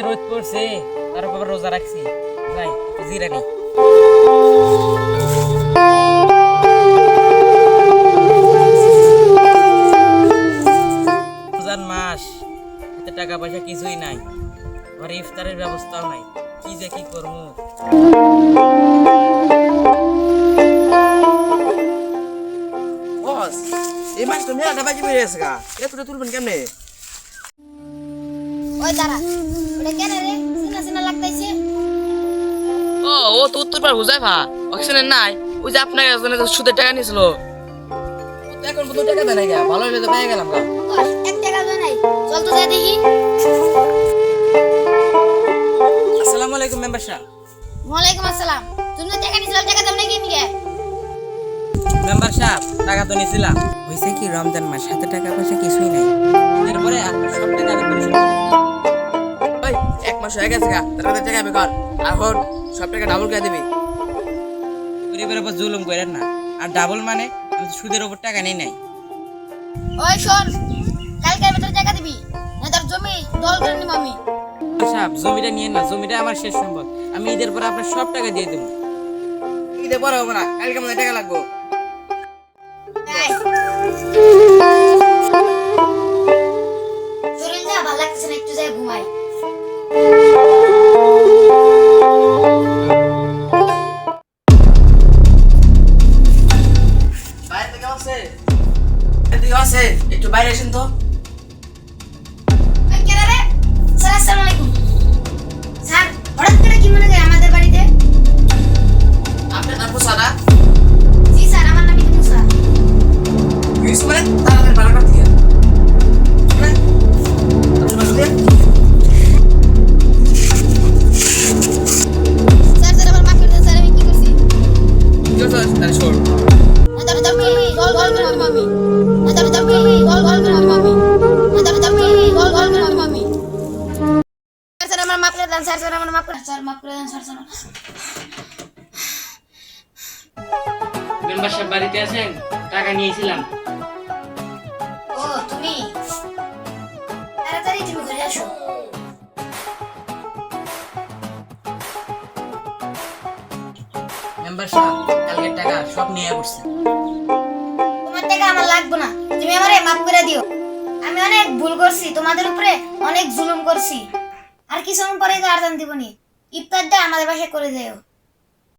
রোদ পড়ছে, তারপর রোজা রাখছি। যাই একটু জিরা নেই। রমজান মাস, হাতে টাকা পয়সা কিছুই নাই, ঘরে ইফতারের ব্যবস্থাও নাই, কি যে কি করবো। বস, এই মাছ তো মেলাটা বাজি বেরিয়ে গেছে গা, এতটা তুলবেন কেমনে? ওই দাঁড়া, ওটা কেন রে? চিনা চিনা লাগতাইছে। ও তো উত্তরপাড়া হুজাইফা অক্সিজেন নাই। ওই যে আপনার কাছে যে সুদের টাকা নিয়েছিল, ও তো এখন কত টাকা দেয় না গা, ভালো হলে তো পেয়ে গেলাম গা। বস, এক টাকা তো নাই, চল তো যাই দেখি। আসসালামু আলাইকুম মেম্বার সাহেব। ওয়ালাইকুম আসসালাম। তুমি তো টাকা নিছিলাম, টাকা দাও নাকি নিয়ে? মেম্বার সাহেব, টাকা তো নিয়েছিলাম, হয়েছে কি রমজান মাস, হাতে টাকা পয়সা কিছুই নাই। এরপরে আপনার সব টাকা আমি পরিশোধ করে দিলাম। ওই এক মাস হয়ে গেছে গা, তার টাকা বেকার, এখন সব টাকা ডাবল করে দিবি। গরিবের উপর জুলুম করেন না। আর ডাবল মানে আমি তো সুদের উপর টাকা নেই নাই। ওই শোন, কালকের ভিতরে টাকা দিবি, না তোর জমি দল করে নিব আমি। সাহেব, জমিটা নিয়ে না, জমিটা আমার শেষ সম্পদ। আমি ঈদের পরে আপনার সব টাকা দিয়ে দেবো। ঈদে পরে হবে না, কালকে আমাদের টাকা লাগবো। শরীর না ভালো লাগতেছে না, একটু যাই ঘুমাই। বাইরে থেকে আছে? এদিকে আছে, একটু বাইরে আসেন তো। ওই কেন রে? স্যার, আসসালামু আলাইকুম। স্যার, হঠাৎ করে কি মনে যায় আমাদের বাড়িতে? আপনার নাম সাদা? জি স্যার, আমার নাম ইদু মুসা। কিছু বলেন, তাড়াতাড়ি বাড়া করতে গিয়ে। শুনেন, আপনি বাসা দিয়ে? স্যার, স্যার, আমার মাফ করে দেন স্যার, আমি কি করছি? কি করছো? তাহলে শোন। না তোর জমি দল করে নিব আমি। না তোর জমি দল করে নিব আমি। না তোর জমি দল করে নিব আমি। স্যার, স্যার, আমার মাফ করে দেন স্যার, স্যার, আমার মাফ করে স্যার, মাফ করে দেন স্যার, স্যার। মেম্বার সাহেব বাড়িতে আছেন? টাকা নিয়েছিলাম। ও তুমি, তাড়াতাড়ি তুমি ঘরে আসো। মেম্বার সাহেব, কালকের টাকা সব নিয়ে পড়ছে। তোমার টাকা আমার লাগবে না, তুমি আমারে মাফ করে দিও। আমি অনেক ভুল করছি, তোমাদের উপরে অনেক জুলুম করছি। আর কিছু পরে তো আর জান দিবনি। ইফতারটা আমাদের বাসায় করে দিও।